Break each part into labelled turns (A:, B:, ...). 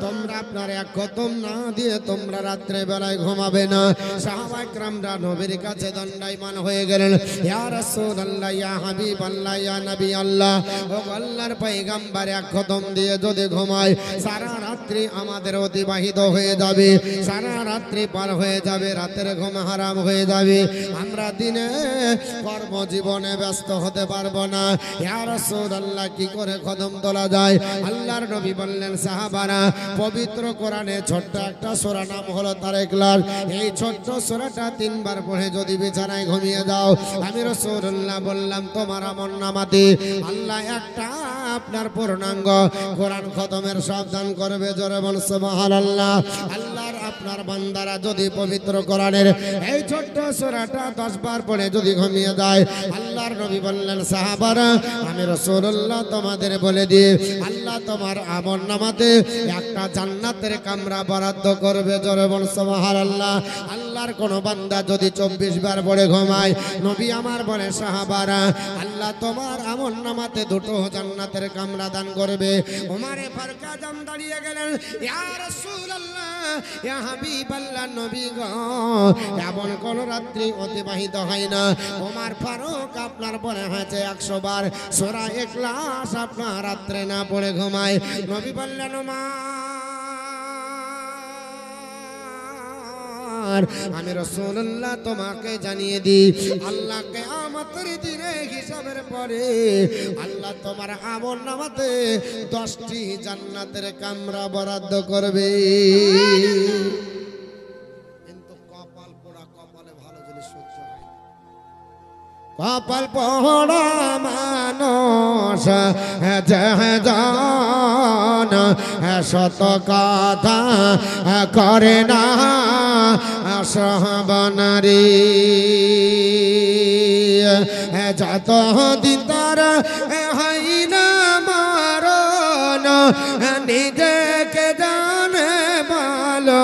A: তোমরা আপনার এক খতম না দিয়ে তোমরা রাত্রে বেলায় ঘুমাবে না। সাহাবা کرامরা নবীর কাছে দণ্ডায়মান হয়ে গেলেন, ইয়া রাসূলুল্লাহ, ইয়া হাবিবাল্লাহ, ইয়া নবী আল্লাহ, ও আল্লাহর পয়গম্বর, এক খতম দিয়ে যদি ঘুমায় সারা রাত্রি আমাদের অতিবাহিত হয়ে যাবে, সারা রাত্রি পার হয়ে যাবে, রাতের ঘুম হারাম হয়ে যাবে, আমরা দিনে কর্মজীবনে ব্যস্ত হতে পারবো না। ইয়া রাসূলুল্লাহ, কি করে খতম তোলা যায়? আল্লাহর নবী বললেন, সাহাবারা, পবিত্র কোরআনে ছোট্ট একটা সূরা নাম হলো তারেকলার, এই ছোট্ট সূরাটা 3 বার পড়ে যদি বিছানায় ঘুমিয়ে যাও, আমি রাসূলুল্লাহ বললাম তোমার আমলনামাতে আল্লাহ একটা আপনার পূর্ণাঙ্গ কোরআন খতমের সাবধান করবে। জোরে বল সুবহানাল্লাহ। আল্লাহর আপনার বান্দারা যদি পবিত্র কোরআনের এই ছোট্ট সূরাটা 10 বার পড়ে যদি ঘুমিয়ে যায়, আল্লাহর নবী বললেন, সাহাবারা, আমি রাসূলুল্লাহ তোমাদের বলে দিই, আল্লাহ তোমার আমলনামাতে একটা জান্নাতের কামরা বরাদ্দ করবে। জোরে বল সুবহানাল্লাহ। আল্লাহর কোন বান্দা যদি 24 বার পড়ে ঘুমায়, নবী আমার বলে, সাহাবারা, আল্লাহ তোমার আমলনামাতে 2টো জান্নাতের কামরা দান করবে। ওমরে ফারুক আজম দাঁড়িয়ে গেলেন, ইয়া রাসূলুল্লাহ, ইয়া হাবিবাল্লাহ, নবী গো, এমন কোন রাত্রি অতিবাহিত হয় না ওমর ফারুক আপনার পড়ে হয়েছে 100 বার সূরা ইখলাস আপনার রাত্রে না পড়ে ঘুমায়। নবী বললেন, আমি রাসূলুল্লাহ তোমাকে জানিয়ে দিই, আল্লাহ কিয়ামতের দিনে হিসাবের পরে আল্লাহ তোমার আমলনামাতে 10টি জান্নাতের কামরা বরাদ্দ করবে। কিন্তু কপাল পোড়া কপালে ভালো জিনিস সহ্য হয়। কপাল পোড়া মানুষ জান শত কথা করে না সহবনারী, যত দিন তার হয় না মারণ, নিজেকে জানে ভালো,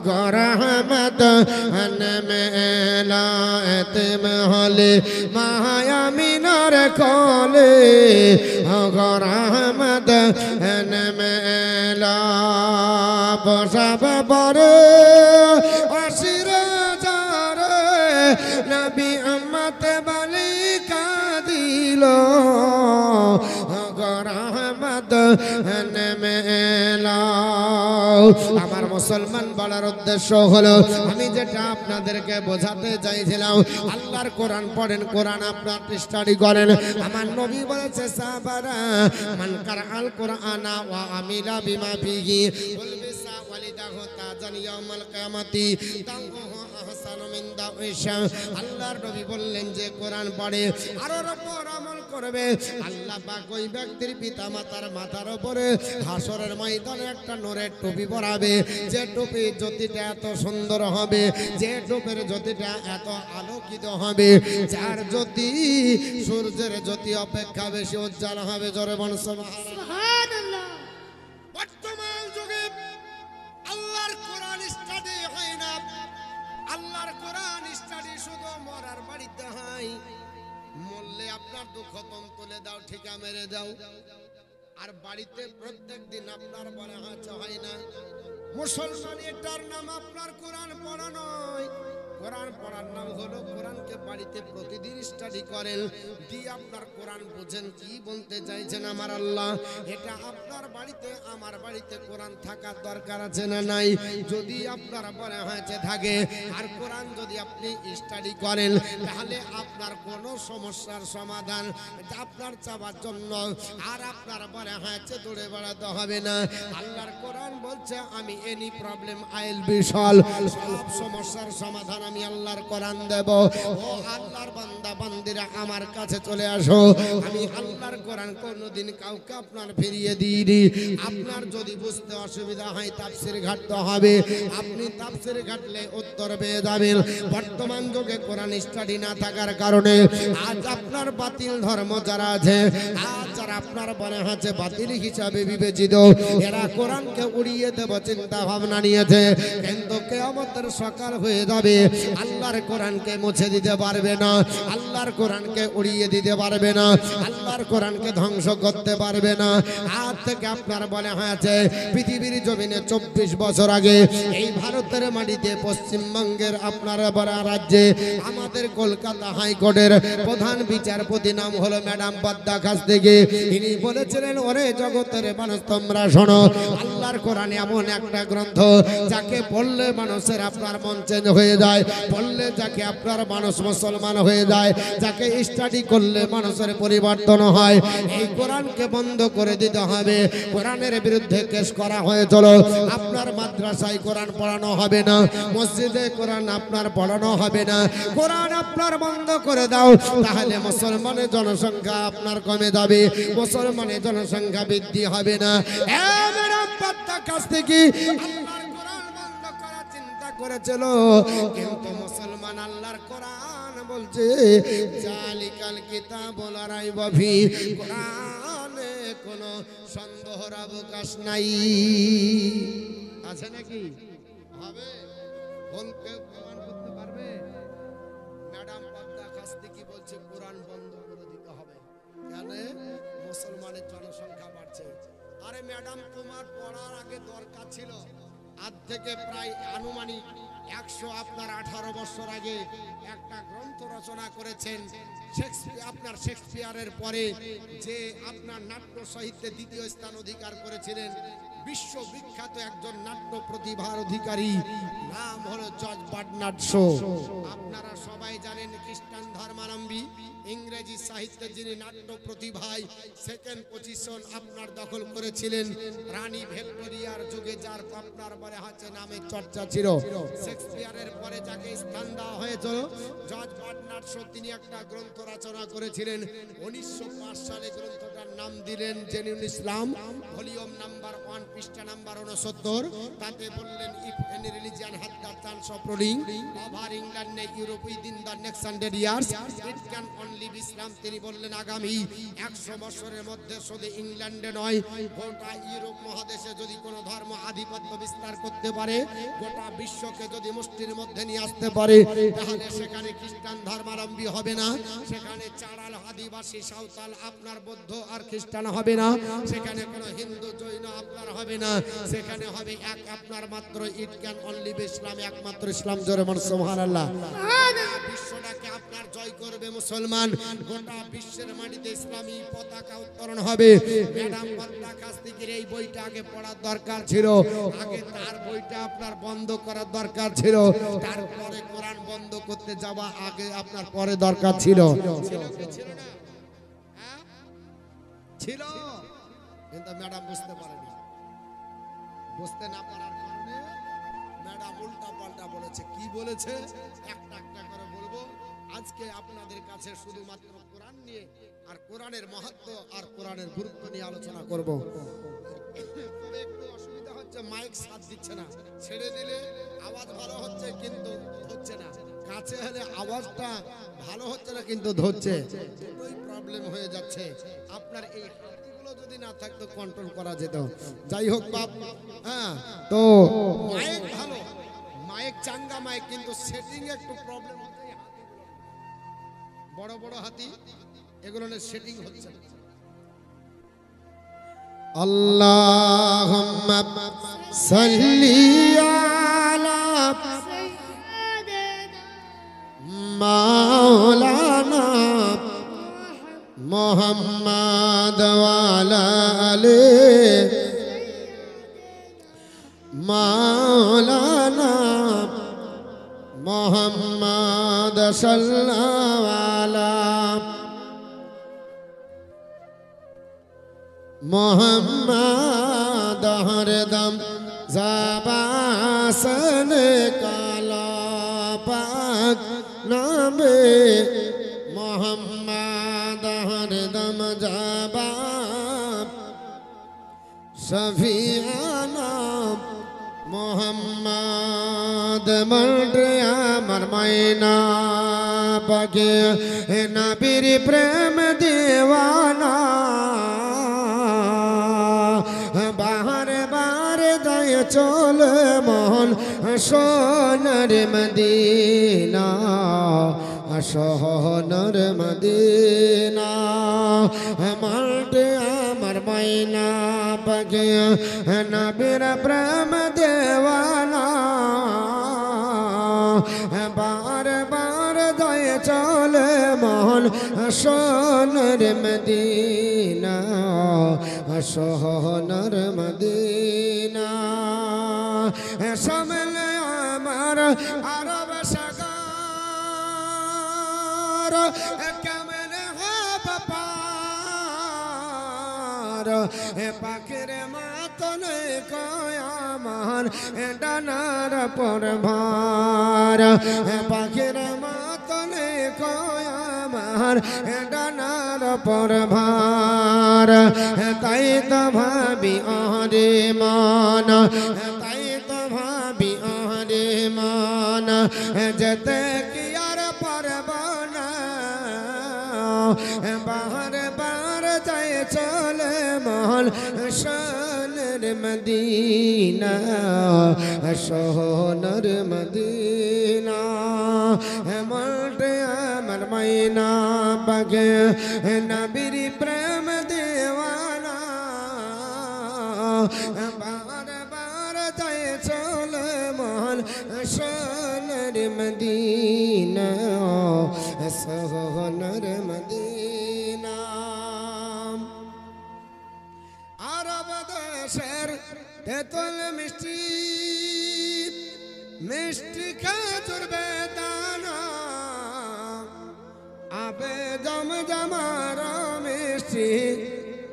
A: গরহমত মেলায়েত হলে মায়ামিনার কোলে, গরহমত মেলা বসাব পরে আশির যারে নবী উম্মত বলি কাঁদিল, গরহমত মেলা। আমার মুসলমান বলার উদ্দেশ্য হলো, আমি যেটা আপনাদেরকে বোঝাতে চাইছিলাম, আল্লাহর কোরআন পড়েন, কোরআন আপনার স্টাডি করেন। আমার নবী বলেছে, সাহাবারা, মান কারাআল কুরআনা ওয়া আমিলা বিমা ফিহি উলবিসা ওয়ালিদাহু তাজান ইয়াউমাল কিয়ামাতি তাওহু আহসানু মিন দাওইশা। আল্লাহর নবী বললেন, যে কোরআন পড়ে আর ওর উপর আমল করবে, আল্লাহ পাক ওই ব্যক্তির পিতামাতার মাথার উপরে হাসরের ময়দানে একটা নূরের টুপি পরাবে, যে টুপির জ্যোতিটা এত সুন্দর হবে, যে টুপির জ্যোতিটা এত আলোকিত হবে, যার জ্যোতি সূর্যের জ্যোতি অপেক্ষা বেশি উজ্জ্বল হবে। জোরে বল সুবহানাল্লাহ। বর্তমান যুগে আল্লাহর কোরআন স্টাডি হয় না, আল্লাহর কোরআন স্টাডি শুধু মরার বাড়িতে হয়। মরলে আপনার দুঃখ খতম তুলে দাও, ঠিকা মেরে দাও, আর বাড়িতে প্রত্যেক দিন আপনার বলা হয় না। মুসলমান এটার নাম আপনার কোরআন পড়া নয়, কোরআন পড়ার নাম হলো কোরআনকে বাড়িতে প্রতিদিন স্টাডি করেন, দিয়ে আপনার কোরআন বুঝেন কি বলতে চাইছেন আমার আল্লাহ। এটা আপনার বাড়িতে আমার বাড়িতে কোরআন থাকার দরকার আছে না নাই? যদি আপনার বলা হয়েছে থাকে, আর কোরআন যদি আপনি স্টাডি করেন, তাহলে আপনার কোনো সমস্যার সমাধান আপনার চাওয়ার জন্য আর আপনার বলা হয়েছে দৌড়ে বেড়াতে হবে না। আল্লাহর কোরআন বলছে, আমি any problem I will be solve, সব সমস্যার সমাধান আমি আল্লাহর কোরআন দেব। ও আল্লাহর বান্দা বান্দিরা, আমার কাছে চলে আসো, আমি আল্লাহর কোরআন কোনদিন কাউকে আপনার ফিরিয়ে দিইনি। আপনার যদি বুঝতে অসুবিধা হয়, তাফসীর ঘাটতে হবে, আপনি তাফসীর ঘাটলে উত্তর পেয়ে যাবেন। বর্তমান যুগে কোরআন স্টাডি না থাকার কারণে আজ আপনার বাতিল ধর্ম যারা আছে, আজ যারা যারা আপনার মনে হচ্ছে বাতিল হিসাবে বিবেচিত, এরা কোরআনকে উড়িয়ে দেব চিন্তা ভাবনা নিয়েছে, কিন্তু কিয়ামতের সকাল হয়ে যাবে, আল্লাহর কোরআনকে মুছে দিতে পারবে না, আল্লাহর কোরআনকে উড়িয়ে দিতে পারবে না, আল্লাহর কোরআনকে ধ্বংস করতে পারবে না। আজ থেকে আপনার মনে হয়েছে পৃথিবীর জমিনে 24 বছর আগে এই ভারতের মাটিতে পশ্চিমবঙ্গের আপনার বড় রাজ্যে আমাদের কলকাতা হাইকোর্টের প্রধান বিচারপতি নাম হলো ম্যাডাম পদ্মা খাস্তিগি। ইনি বলেছিলেন, ওরে জগতের মানুষ তোমরা শোনো, আল্লাহর কোরআন এমন একটা গ্রন্থ যাকে পড়লে মানুষের আপনার মন চেঞ্জ হয়ে যায়, পড়লে যাকে আপনার মানুষ মুসলমান হয়ে যায়, যাকে স্টাডি করলে মানুষের পরিবর্তন হয়। এই কোরআনকে বন্ধ করে দিতে হবে। কোরআনের বিরুদ্ধে কেস করা হয়েছিল। আপনার মাদ্রাসায় কোরআন পড়ানো হবে না, মসজিদে কোরআন আপনার পড়ানো হবে না। কোরআন আপনার বন্ধ করে দাও, তাহলে মুসলমানের জনসংখ্যা আপনার কমে যাবে, মুসলমানের জনসংখ্যা বৃদ্ধি হবে না। কাছ থেকে আল্লাহর কোরআন বন্ধ করার চিন্তা করেছিল, কিন্তু মুসলমান আল্লাহর কোরআন বলছে জালিকাল কিতাবুল লা রাইবা ফি, কোরআনে কোনো সন্দেহের অবকাশ নাই। আছে নাকি? হবে? বলকে প্রমাণ করতে পারবে? ম্যাডাম পদ্মা খাস্তিগি বলছে কোরআন বন্ধ করে দিতে হবে। কেন? মুসলমানের জনসংখ্যা বাড়ছে। আরে ম্যাডাম, তোমার পড়ার আগে দরকার ছিল, আজ থেকে প্রায় আনুমানিক 118 বছর আগে একটা গ্রন্থ রচনা করেছেন আপনার শেক্সপিয়ারের পরে, যে আপনার নাট্য সাহিত্যে দ্বিতীয় স্থান অধিকার করেছিলেন, বিশ্ববিখ্যাত একজন নাট্য প্রতিভার অধিকারী, নাম হলো জর্জ বার্নার্ড শো। আপনারা সবাই জানেন খ্রিস্টান ধর্মাবলম্বী, ইংরেজি সাহিত্যে যিনি নাট্য প্রতিভায় সেকেন্ড পজিশন আপনার দখল করেছিলেন রানী ভিক্টোরিয়ার যুগে, যার আপনার বলে হচ্ছে নামে চর্চা ছিল। শেক্সপিয়ারের পরে যাকে স্থান দেওয়া হয়েছিল জর্জ বার্নার্ড শো, তিনি একটা গ্রন্থ রচনা করেছিলেন 1905 সালে। গ্রন্থটার নাম দিলেন জেনুইন ইসলাম, ভলিউম নাম্বার 1, পৃষ্ঠা নাম্বার 69। তাতে বললেন, if any religion had the chance of ruling over England Europe within the next 100 years, it can only be Islam. তিনি বললেন আগামী 100 বছরের মধ্যে শুধু ইংল্যান্ডে নয়, গোটা ইউরোপ মহাদেশে যদি কোনো ধর্ম আধিপত্য বিস্তার করতে পারে, গোটা বিশ্বকে যদি মুষ্টির মধ্যে নিয়ে আসতে পারে, তাহলে সেখানে খ্রিস্টান ধর্মাবলম্বী হবে না, সেখানে চাড়াল আদিবাসী সাঁওতাল আপনার বৌদ্ধ আর খ্রিস্টান হবে না, সেখানে কোনো হিন্দু জৈন আপনার হবে না, সেখানে হবে এক আপনার মাত্র ইট ক্যান অনলি বি ইসলাম, একমাত্র ইসলাম। জোরে বলুন সুবহানাল্লাহ। বিশ্বটাকে আপনার জয় করবে মুসলমান, গোটা বিশ্বের মাটিতে ইসলামী পতাকা উত্তোলন হবে। ম্যাডাম পদ্মা খাস্তিগির এই বইটা আগে পড়ার দরকার ছিল, আগে তার বইটা আপনার বন্ধ করার দরকার ছিল, তারপরে কোরআন বন্ধ করতে যাওয়া আগে আপনার পরে দরকার ছিল। ছিল না? ছিল, কিন্তু ম্যাডাম বুঝতে পারেনি। বুঝতে না পারার কারণে ম্যাডাম উল্টা পাল্টা বলেছে। কি বলেছে একটা একটা করে বলবো। আজকে আপনাদের কাছে শুধুমাত্র কোরআন নিয়ে আর কোরআনের মাহাত্ম্য আর কোরআনের গুরুত্ব নিয়ে আলোচনা করব। তবে একটু অসুবিধা হচ্ছে, মাইক সাথ দিচ্ছে না, ছেড়ে দিলে আওয়াজ ভালো হচ্ছে কিন্তু ধরছে না, কাছে হলে আওয়াজটা ভালো হচ্ছে না কিন্তু ধরছে, দুটোই প্রবলেম হয়ে যাচ্ছে। আপনার এই হাতিগুলো যদি না থাকতো কন্ট্রোল করা যেত। যাই হোক বাপ, হ্যাঁ, তো মাইক ভালো, মাইক চাঙ্গা মাইক, কিন্তু সেটিং একটু প্রবলেম হচ্ছে। বড় বড় হাতি এগুলো সেটিং হচ্ছে না। আল্লাহুম্মা সাল্লি আলা মাওলানা মুহাম্মাদ ওয়া আলা আলি মাওলানা মুহাম্মাদ সাল্লাল্লাহু আলা मोहम्मद हरदम ज़बान काला पाक नामे मोहम्मद हरदम ज़बा शफीआना मोहम्मद मर्दिया मरमाइना पगे नबीर प्रेम दीवाना বাহারে বারে যায় চলে মন সোনার মদিনা সোনার মদিনা মাল্টে আমার মাইনা পাখি নবীর প্রেম দেওয়ানা বারে বারে যায় চলে মন সোনার মদিনা সোনার মদিনা সামনে আমার আরব সাগর কেমন হবে পার পাখির মাতন কয় আমার ডানার পর ভার পাখির মাতন কয় আমার ডানার পর ভার তাই তো ভাবি আরে মান তাই তো ভাবি আরে মান যেতে কি আর পারব না বাহার বার যায় চলে মন সোনার মদিনা সোনার মদিনা মাল্টে আমার মাইনা পাখি নবীর প্রেম দেওয়ানা বাহার বার যায় চলে মন সোনার মদিনা সোনার মদিনা আরব দেশের তেঁতুল মিষ্টি মিষ্টি খেজুর বেদানা আবে জমজমার মিষ্টি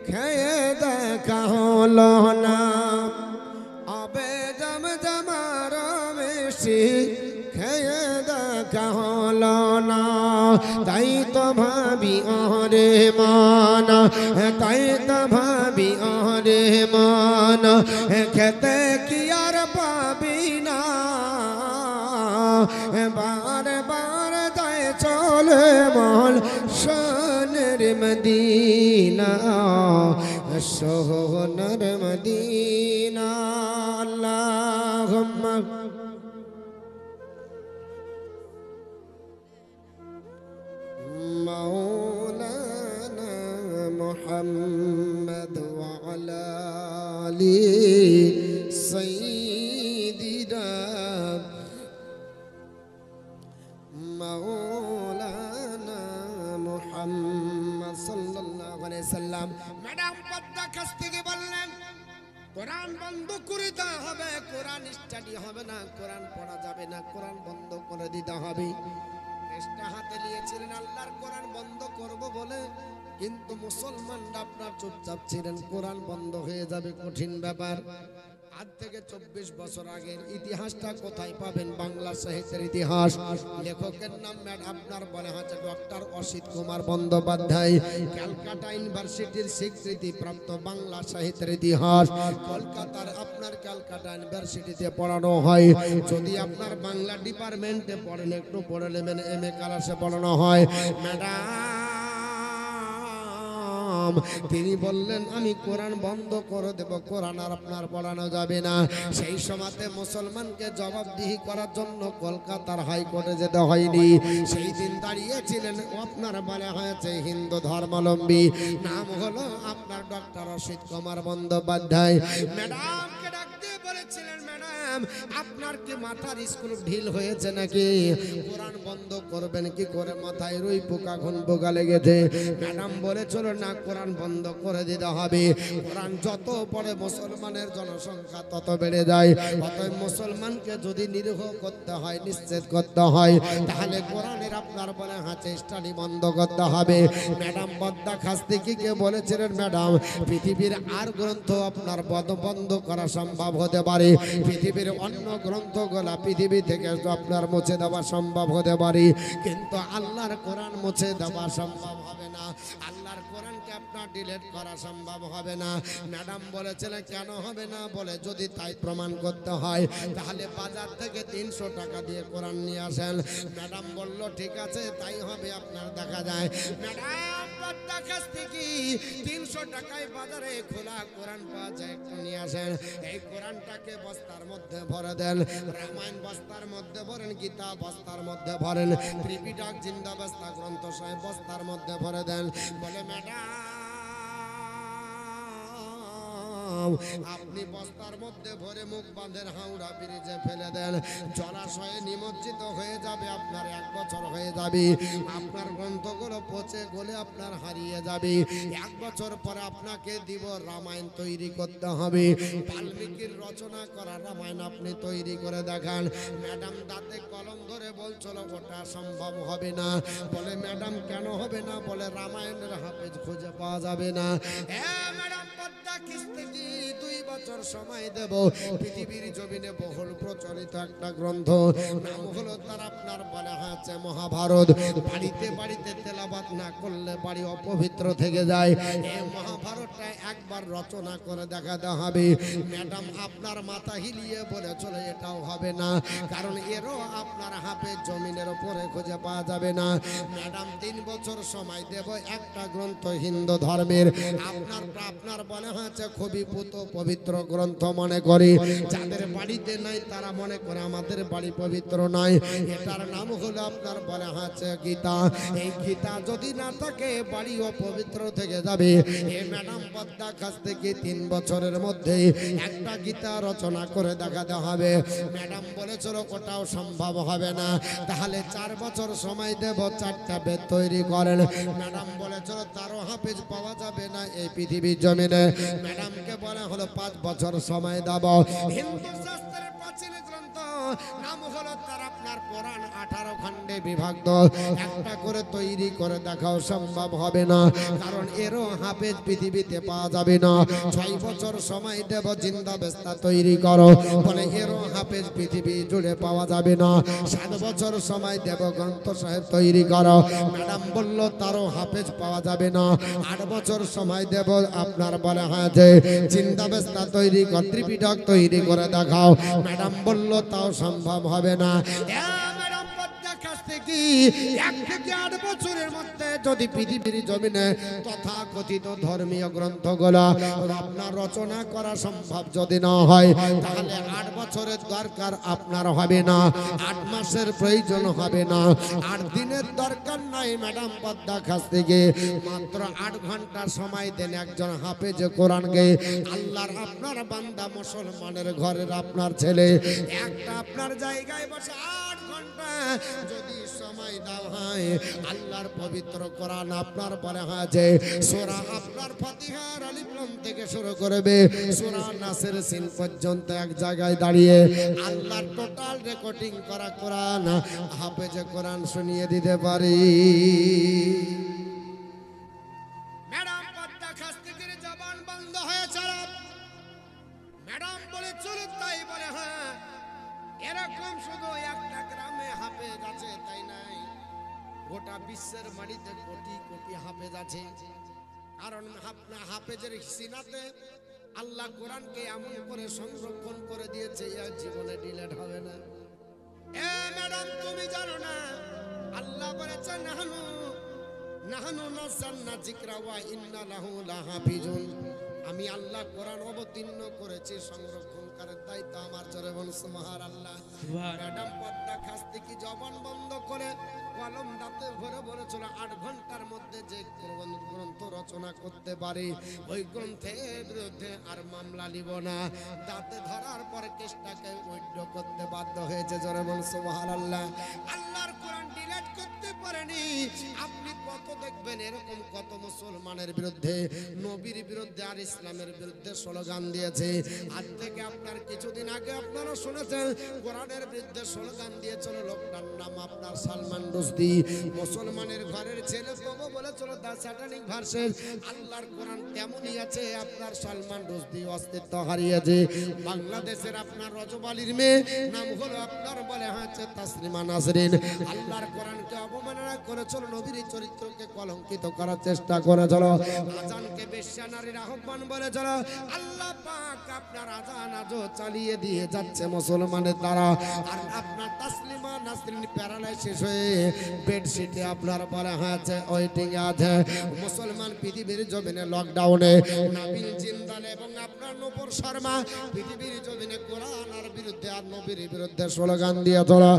A: খেয়ে দেখা হলো না আবে জমজমার মিষ্টি খেয়ে দেখা হলো না তাই তো ভাবি আরে মান তাই তো ভাবি আরে মান খেতে কি আর পাবি না বার বার যায় চলে মন সোনার মদিনা সোনার মদিনা আল্লাহুম্মা مولانا محمد وعلى آل سيدنا مولانا محمد صلى الله عليه وسلم ম্যাডাম পদ্মা কাছ থেকে বললেন কোরআন বন্ধ করে দিতে হবে কোরআন স্টাডি হবে না কোরআন পড়া যাবে না কোরআন বন্ধ করে দিতে হবে চেষ্টা হাতে নিয়েছিলেন আল্লাহর কোরআন বন্ধ করব বলে কিন্তু মুসলমানরা আপনার চুপচাপ ছিলেন কোরআন বন্ধ হয়ে যাবে কঠিন ব্যাপার আজ থেকে 24 বছর আগের ইতিহাসটা কোথায় পাবেন বাংলা সাহিত্যের ইতিহাস লেখকের নাম আপনার বলে আছে ডক্টর অসিত কুমার বন্দ্যোপাধ্যায় ক্যালকাটা ইউনিভার্সিটির স্বীকৃতি প্রাপ্ত বাংলা সাহিত্যের ইতিহাস কলকাতার আপনার ক্যালকাটা ইউনিভার্সিটিতে পড়ানো হয় যদি আপনার বাংলা ডিপার্টমেন্টে পড়েন একটু পড়ে নেবেন এমএ ক্লাসে পড়ানো হয় ম্যাডাম তিনি বললেন আমি কোরআন বন্ধ করে দেব কোরআন আর আপনার পড়ানো যাবে না সেই সময়তে মুসলমানকে জবাবদিহি করার জন্য কলকাতার হাইকোর্টে যেতে হয়নি সেই দিন দাঁড়িয়েছিলেন আপনার বলা হয়েছে হিন্দু ধর্মাবলম্বী নাম হলো আপনার ডক্টর অসিত কুমার বন্দ্যোপাধ্যায় ম্যাডামকে ডাক দিয়ে বলেছিলেন ম্যাডাম আপনার কি মাথার স্ক্রু ঢিল হয়েছে নাকি কোরআন বন্ধ করবেন কি করে মাথায় রুই পোকা ঘুন পোকা লেগেছে ম্যাডাম বলেছিল না কোরআন বন্ধ করে দিতে হবে কোরআন যত পড়ে মুসলমানের জনসংখ্যা তত বেড়ে যায় অতএব মুসলমানকে যদি নিরীহ করতে হয় নিশ্চিত করতে হয় তাহলে কোরআনের আপনার বলে হাতে স্টাডি বন্ধ করতে হবে ম্যাডাম পদ্মা খাস্তিকিকে বলেছিলেন ম্যাডাম পৃথিবীর আর গ্রন্থ আপনার বন্ধ করা সম্ভব হতে পারে পৃথিবীর অন্য গ্রন্থগুলা পৃথিবী থেকে আপনার মুছে দেওয়া সম্ভব হতে পারে কিন্তু আল্লাহর কোরআন মুছে দেওয়া সম্ভব হবে না আল্লাহর কোরআনকে আপনার ডিলিট করা সম্ভব হবে না ম্যাডাম বলেছিলেন কেন হবে না বলে যদি তাই প্রমাণ করতে হয় তাহলে বাজার থেকে 300 টাকা দিয়ে কোরআন নিয়ে আসেন ম্যাডাম বলল ঠিক আছে তাই হবে আপনার দেখা যায় ম্যাডাম পদ্মা কাছ থেকে 300 টাকায় বাজারে খোলা কোরআন পাওয়া যায়, একটু নিয়ে আসেন। এই কোরআনটাকে বস্তার মধ্যে ভরে দেন, রামায়ণ বস্তার মধ্যে ভরেন, গীতা বস্তার মধ্যে ভরেন, ত্রিপিটক জিন্দাবস্তা গ্রন্থ সাহেব বস্তার মধ্যে ভরে দেন। বলে ম্যাডাম আপনি বস্তার মধ্যে ভরে মুখ বাঁধেন, হাওড়া ব্রিজে ফেলে দেন, জলাশয়ে নিমজ্জিত হয়ে যাবে, আপনার 1 বছর হয়ে যাবে, আপনার গ্রন্থগুলো পচে গলে আপনার হারিয়ে যাবে। 1 বছর পরে আপনাকে দিব রামায়ণ তৈরি করতে হবে, বাল্মীকির রচনা করা রামায়ণ আপনি তৈরি করে দেখান। ম্যাডাম দাঁতে কলম ধরে বলছিল ওটা সম্ভব হবে না। বলে ম্যাডাম কেন হবে না? বলে রামায়ণের হাফেজ খুঁজে পাওয়া যাবে না। ম্যাডাম পদ্মা কিস্তি 2 বছর সময় দেব, পৃথিবীর জমিনে বহুল প্রচলিত একটা গ্রন্থ, নাম হলো তার আপনার বলা হচ্ছে মহাভারত। বাড়িতে বাড়িতে তেলাওয়াত না করলে বাড়ি অপবিত্র থেকে যায়। এই মহাভারতটা একবার রচনা করে দেখাতে হবে। ম্যাডাম আপনার মাথা হিলিয়ে বলে চলে এটাও হবে না, কারণ এরও আপনার হাফেজ জমিনের উপরে খুঁজে পাওয়া যাবে না। ম্যাডাম 3 বছর সময় দেব, একটা গ্রন্থ হিন্দু ধর্মের আপনার বলা হচ্ছে খুবই পবিত্র গ্রন্থ মনে করি, যাদের বাড়িতে নাই তারা মনে করে আমাদের বাড়ি পবিত্র নয়। এটার নাম হলো আপনার বলা হচ্ছে গীতা। এই গীতা যদি না থাকে বাড়িও পবিত্র থেকে যাবে। এই ম্যাডাম পদ্মা কাছ থেকে 3 বছরের মধ্যে একটা গীতা রচনা করে দেখাতে হবে। ম্যাডাম বলেছিল ওটাও সম্ভব হবে না, তাহলে 4 বছর সময় দেব, 4টা বেদ তৈরি করেন। ম্যাডাম বলেছিল তারও হাফেজ পাওয়া যাবে না এই পৃথিবীর জমিনে। ম্যাডামকে বলা হলো 5 বছর সময় দেব। হিন্দু শাস্ত্রের প্রাচীন গ্রন্থ নাম হলো তার আপনার পুরাণ, 18 খণ্ডে বিভক্ত, একটা করে তৈরি করে দেখাও সম্ভব হবে না, কারণ এরও হাফেজ পৃথিবীতে পাওয়া যাবে না। 6 বছর সময় দেব, জিন্দাবস্তা তৈরি করো। বলে এরও হাফেজ পৃথিবী জুড়ে পাওয়া যাবে না। 7 বছর সময় দেব, গ্রন্থ সাহেব তৈরি করো। ম্যাডাম বলল তারও হাফেজ পাওয়া যাবে না। 8 বছর সময় দেব, আপনার বলা হয় যে জিন্দাবস্তা তৈরি কর, ত্রিপিটক তৈরি করে দেখাও। ম্যাডাম বলল তাও সম্ভব হবে না। ম্যাডাম পদ্মা কাছ থেকে 1 থেকে 8 বছরের মধ্যে যদি পৃথিবীর জমিনে তথাকথিত ধর্মীয় গ্রন্থগুলো আপনার রচনা করা সম্ভব যদি না হয়, তাহলে 8 বছরের দরকার আপনার হবে না, 8 মাসের প্রয়োজন হবে না, 8 দিনের দরকার নাই। ম্যাডাম পদ্মা কাছ থেকে মাত্র 8 ঘন্টা সময় দেন একজন হাফেজ কোরআনকে। আল্লাহর আপনার বান্দা মুসলমানের ঘরের আপনার ছেলে একটা আপনার জায়গায় বসে 8 ঘন্টা যদি সময় দেওয়া হয়, আল্লাহর পবিত্র কোরআন আপনার পরে হয় যে সূরা আপনার ফাতিহার আলিফ লাম থেকে শুরু করবে সূরা নাসের সিন পর্যন্ত এক জায়গায় দাঁড়িয়ে আল্লাহর টোটাল রেকর্ডিং করা কোরআন হাফেজে কোরআন শুনিয়ে দিতে পারি। ম্যাডাম পদ্মা কাছ থেকে জবান বন্ধ হয়েছে। ম্যাডাম বলে চলে, তাই বলে হ্যাঁ, এরকম শুধু একটা গ্রামে হাফেজ আছে তাই নাই, গোটা বিশ্বের মাটিতে কোটি কোটি হাফেজ আছে। কারণ আপনার হাফেজের সিনাতে আল্লাহ কোরআনকে এমন করে সংরক্ষণ করে দিয়েছে, আর জীবনে ডিলেট হবে না। ম্যাডাম তুমি জানো না আল্লাহ বলেছেন নাহানু নাযালনা যিকরা ওয়া ইন্না লাহু লাহাফিজুন। আমি আল্লাহ কোরআন অবতীর্ণ করেছি, সংরক্ষণ করার দায়িত্ব আমার। জোরে বল সুবহানাল্লাহ। ম্যাডাম পদ্মা কাছ থেকে জবান বন্ধ করে কলম দাঁতে ভরে বলেছিল 8 ঘন্টার মধ্যে যে গ্রন্থ রচনা করতে পারে ওই গ্রন্থের বিরুদ্ধে আর মামলা নিব না। দাঁতে ধরার পর কেসটাকে উইথড্র করতে বাধ্য হয়েছে। জোরে বল সুবহানাল্লাহ। আল্লাহর কোরআন ডিলিট করতে পারেনি। আপনি কত দেখবেন এরকম কত মুসলমানের বিরুদ্ধে, নবীর বিরুদ্ধে আর ইসলামের বিরুদ্ধে স্লোগান দিয়েছে। আজ থেকে আপনার কিছুদিন আগে আপনারা শুনেছেন কোরআনের বিরুদ্ধে স্লোগান দিয়েছিল লোকটার নাম আপনার সালমান রুশদি। মুসলমানের ঘরের ছেলে বাবা বলেছিল দা স্যাটানিক ভার্সেস। আল্লাহর কোরআন তেমনই আছে, আপনার সালমান রুশদি অস্তিত্ব হারিয়েছে। বাংলাদেশের আপনার রজব আলীর মেয়ে নাম হলো আপনার বলে হচ্ছে তাসলিমা নাসরিন। আল্লাহর কোরআনকে অবমাননা করেছিল, নবীর চরিত্রকে কলঙ্কিত করার চেষ্টা করেছিল, আজানকে বেশ্যা নারীর আহ্বান বলেছিল। আল্লাহ পাক আপনার আজান আজও চালিয়ে দিয়ে যাচ্ছে মুসলমানের দ্বারা। আর আপনার তাসলিমা নাসরিন প্যারালাইসিস হয়ে বেডশিটে আপনার বলা হয়েছে ওয়েটিং আছে। মুসলমান পৃথিবীর জমিনে লকডাউনে নাবিল জিন্দাল এবং আপনার নূপুর শর্মা পৃথিবীর জমিনে কোরআন আর বিরুদ্ধে আর নবীর বিরুদ্ধে স্লোগান দিয়ে তোলা।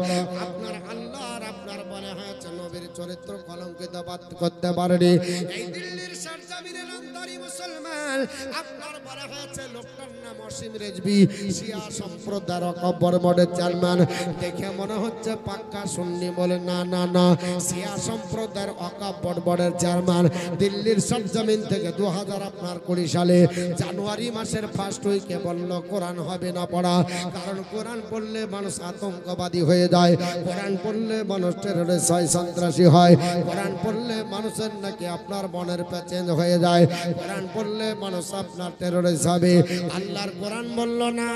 A: আপনার আল্লাহর আপনার বলা হয়েছে নবীর চরিত্র কলঙ্কিত করতে পারেনি। এই দিল্লির সরজমিনে নামধারী মুসলমান আপনার বলা হয়েছে লোকটার নাম অসীম রেজবি, শিয়া সম্প্রদায়ের অকব্বর মডেল চেয়ারম্যান। দেখে মনে হচ্ছে পাক্কা সুন্নি, বলে না না না, শিয়া সম্প্রদায়ের অকব্বর মডেল চেয়ারম্যান। দিল্লির সরজমিন থেকে 2020 সালে জানুয়ারি মাসের ফার্স্ট উইকে বলল কোরআন হবে না পড়া, কারণ কোরআন পড়লে মানুষ আতঙ্কবাদী হয়ে যায়, কোরআন পড়লে মানুষ টেররিস্ট হয়, সন্ত্রাসী হয়, কোরআন পড়লে মানুষের নাকি আপনার মনের চেঞ্জ হয়ে যায়, কোরআন পড়লে মানুষ আপনার টেররিস্ট হবে। আল্লাহর কোরআন বলল না,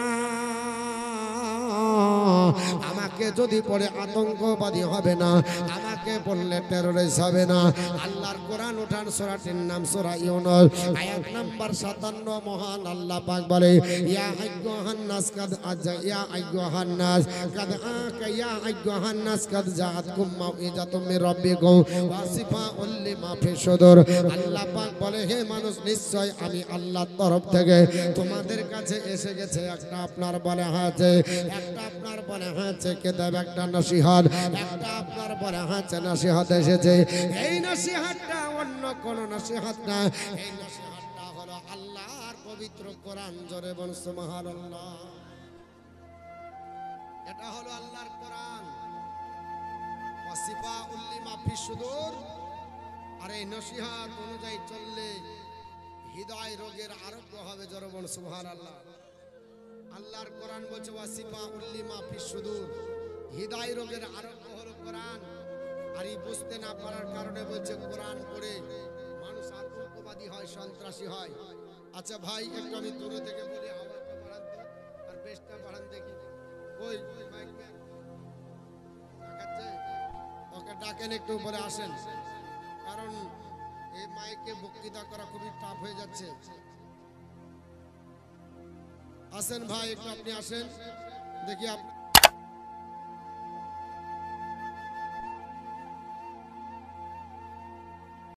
A: আমাকে যদি পড়ে আতঙ্কবাদী হবে না, আমাকে পড়লে টেররিস্ট হবে না। আল্লাহর কোরআন উঠান, সূরাটির নাম সূরা ইউনূস, আয়াত নাম্বার 57। মহান আল্লাহ পাক বলে, ইয়া আইয়ুহান নাস কাদ আজা ইয়া আইয়ুহান নাস কাদ আকা ইয়া আইয়ুহান নাস কাদ জাআতকুম মাউইজাতুম মির রাব্বিকুম ওয়া শিফাউল লিমা ফিস সুদূর। আল্লাহ পাক বলে, হে মানুষ, নিশ্চয় আমি আল্লাহর তরফ থেকে তোমাদের কাছে এসে গেছে একটা আপনার বলা হয়েছে, একটা আপনার বলা হয়েছে কিতাব, একটা নসিহত, একটা আপনার বলা হয়েছে নসিহত এসেছে। এই নসিহতটা অন্য কোন নসিহত না, এই নসিহতটা হলো আল্লাহর পবিত্র কোরআন। জোরে বল সুবহানাল্লাহ। এটা হলো আল্লাহর কোরআন, ওয়াসিফাউল লিমা ফিস সুদূর। আর এই নসিহত অনুযায়ী চললে হৃদয় রোগের আরোগ্য হবে। জোরে বল সুবহানাল্লাহ। আল্লাহর কোরআন বলছে ওয়াসিফাউল লিমা ফিস সুদূর, হৃদয় রোগের আরোগ্য হলো কোরআন। আর এই বুঝতে না পারার কারণে বলছে কোরআন পড়ে মানুষ আতঙ্কবাদী হয়, সন্ত্রাসী হয়। আচ্ছা ভাই, একটু আমি দূরে থেকে বলি, আওয়াজটা বাড়ান তো, আর বেশটা বাড়ান দেখি। ওই মাইক দেখাচ্ছে, ওকে ডাকেন, একটু উপরে আসেন, কারণ এই মাইকে বক্তৃতা করা খুবই টাফ হয়ে যাচ্ছে। আসেন ভাই, একটু আপনি আসেন দেখি।